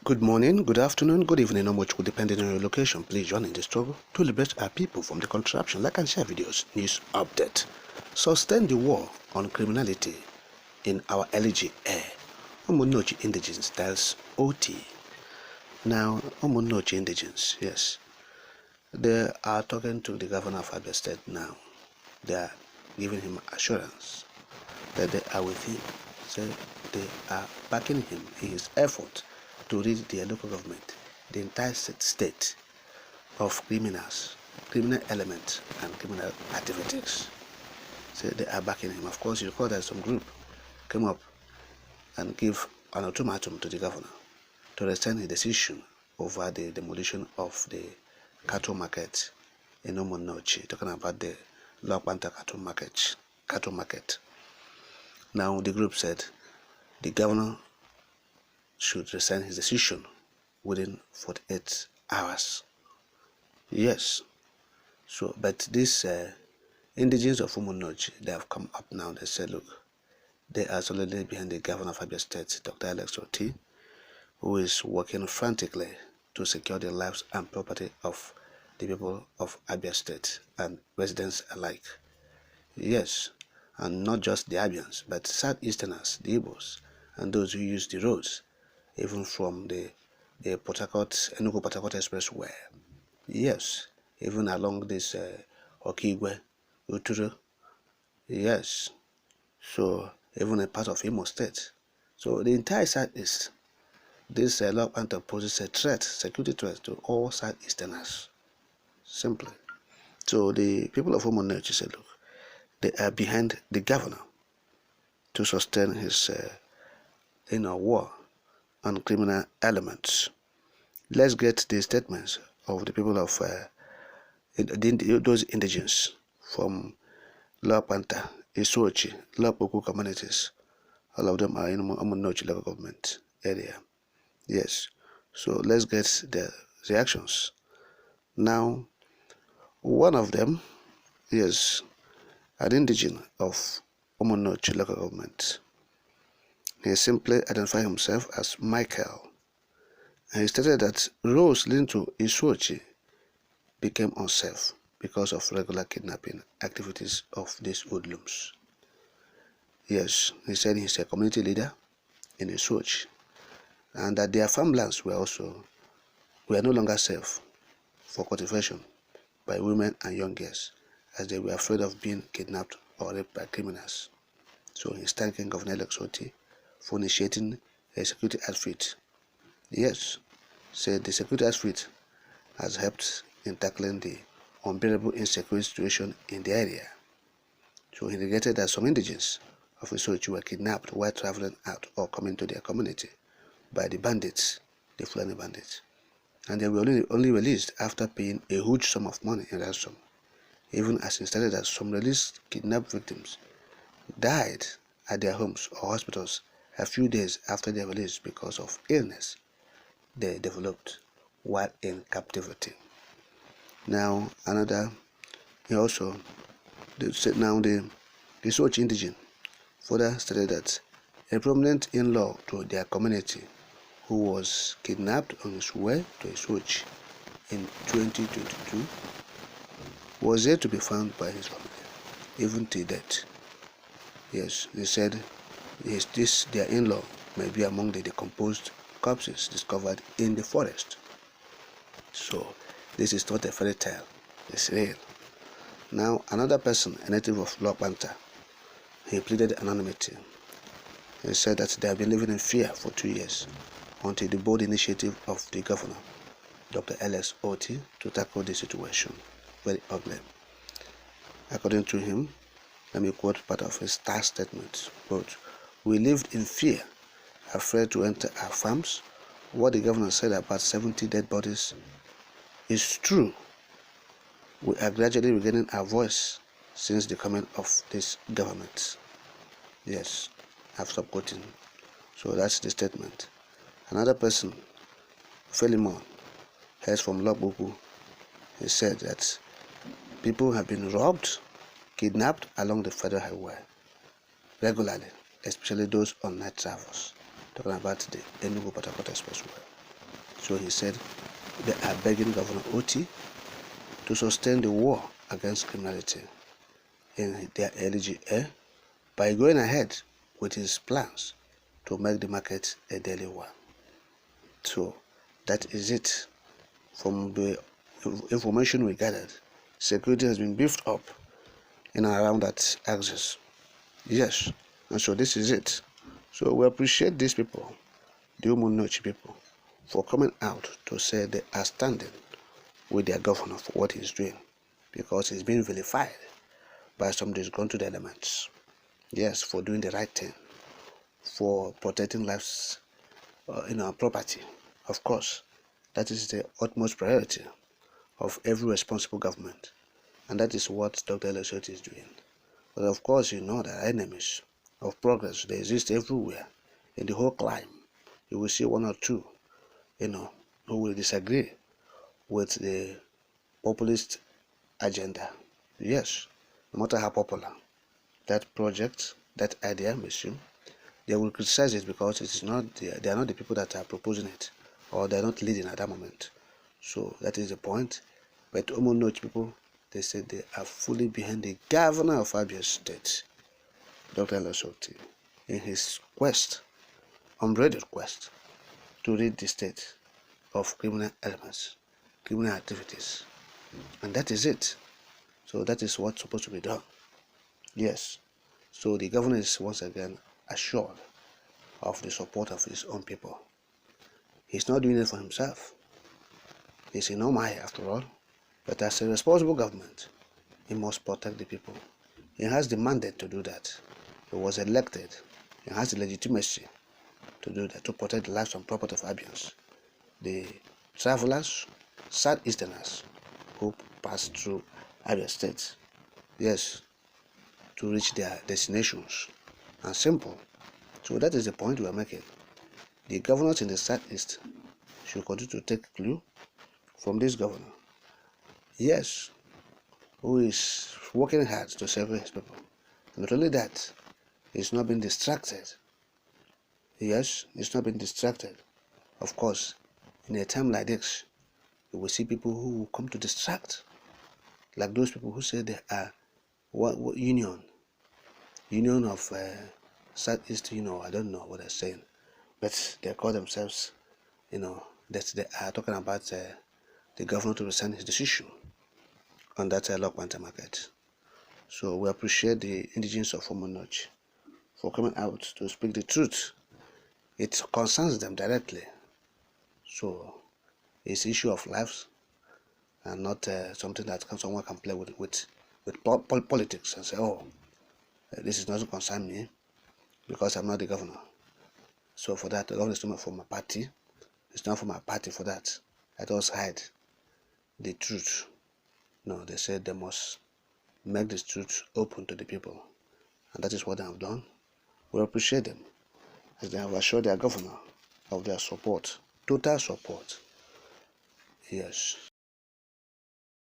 Good morning, good afternoon, good evening, or much depending on your location. Please join in the struggle to liberate our people from the contraption. Like and share videos, news update. Sustain the war on criminality in our LG air. Umunneochi Indigenes tells Otti. Now, Umunneochi Indigenes, yes, they are talking to the governor of Abia State now. They are giving him assurance that they are with him. So they are backing him in his effort to rid their local government, the entire state, of criminals, criminal elements, and criminal activities. So they are backing him. Of course, you recall that some group came up and gave an ultimatum to the governor to rescind his decision over the demolition of the cattle market in Umunneochi, talking about the Lokpanta cattle market. Now the group said the governor should rescind his decision within 48 hours. Yes. So, but these indigenes of Umunneochi, they have come up now. They said, look, they are solidly behind the governor of Abia State, Dr. Otti, who is working frantically to secure the lives and property of the people of Abia State and residents alike. Yes, and not just the Abians, but Southeasterners, the Igbos, and those who use the roads, even from the Enugu-Port Harcourt Expressway. Yes, even along this Okigwe, Uturu. Yes, so even a part of Imo State. So the entire Southeast, this Lokpanta poses a threat, security threat to all Southeasterners. Simply. So the people of Umunneochi said, look, they are behind the governor to sustain his war on criminal elements. Let's get the statements of the people of those indigenes from Lokpanta, Isuochi, Lokpoku communities. All of them are in Umunneochi local government area. Yes, so let's get the reactions. Now, one of them is an indigene of Umunneochi local government. He simply identified himself as Michael, and he stated that roads leading to Isuochi became unsafe because of regular kidnapping activities of these hoodlums. Yes, he said he's a community leader in Isuochi, and that their farmlands were no longer safe for cultivation by women and young girls, as they were afraid of being kidnapped or raped by criminals. So he's thanking Governor Otti for initiating a security outfit. Yes, said the security outfit has helped in tackling the unbearable insecurity situation in the area. So he regretted that some indigenes of Isuochi were kidnapped while traveling out or coming to their community by the bandits, the Fulani bandits, and they were only released after paying a huge sum of money in ransom, even as he stated that some released kidnapped victims died at their homes or hospitals a few days after their release because of illness they developed while in captivity. Now, the Isuochi indigene further stated that a prominent in-law to their community who was kidnapped on his way to Isuochi in 2022 was yet to be found by his family, even till death. Yes, they said their in-law may be among the decomposed corpses discovered in the forest. So this is not a fairy tale, it's real. Now another person, a native of Lokpanta, he pleaded anonymity. He said that they have been living in fear for 2 years until the bold initiative of the governor, Dr. Otti, to tackle the situation. Very ugly. According to him, let me quote part of his star statement. Quote, "We lived in fear, afraid to enter our farms. What the governor said about 70 dead bodies is true. We are gradually regaining our voice since the coming of this government." Yes, I've stopped quoting. So that's the statement. Another person, Philemon, hails from Lokpoku. He said that people have been robbed, kidnapped along the federal highway regularly, especially those on night travels. Talking about the Enugu-Port Harcourt Expressway. So he said they are begging Governor Otti to sustain the war against criminality in their LGA by going ahead with his plans to make the market a daily one. So that is it. From the information we gathered, security has been beefed up in and around that axis. Yes, and so this is it. So we appreciate these people, the Umunneochi people, for coming out to say they are standing with their governor for what he's doing, because he's been vilified by some disgruntled elements. Yes, for doing the right thing, for protecting lives, property. Of course, that is the utmost priority of every responsible government, and that is what Dr. Otti is doing. But of course, you know that enemies of progress, they exist everywhere in the whole climb. You will see one or two, who will disagree with the populist agenda. Yes, no matter how popular that project, that idea may seem, they will criticize it because it is not they are not the people that are proposing it, or they are not leading at that moment. So that is the point. But Umunneochi people, they say they are fully behind the governor of Abia State, Dr. Otti, in his quest, unbridled quest, to rid the state of criminal elements, criminal activities. And that is it. So that is what's supposed to be done. Yes. So the governor is once again assured of the support of his own people. He's not doing it for himself. He's in Omai after all. But as a responsible government, he must protect the people. He has the mandate to do that. He was elected. He has the legitimacy to do that, to protect the lives and property of Abians, the travelers, southeasterners who pass through Abia State. Yes, to reach their destinations. And simple. So that is the point we are making. The governors in the southeast should continue to take clue from this governor. Yes, who is working hard to serve his people. Not only that, he's not been distracted. Yes, he's not been distracted. Of course, in a time like this, you will see people who will come to distract, like those people who say they are what union of Southeast, I don't know what they're saying, but they call themselves, that they are talking about the governor to rescind his decision on that Lokpanta market. So we appreciate the Indigenes of Umunneochi for coming out to speak the truth. It concerns them directly. So it's issue of lives, and not something that someone can play with politics and say, oh, this is not concern me because I'm not the governor. So for that, the governor is not for my party. It's not for my party for that. Let us hide the truth. No, they said they must make the truth open to the people. And that is what they have done. We appreciate them, as they have assured their governor of their support, total support. Yes.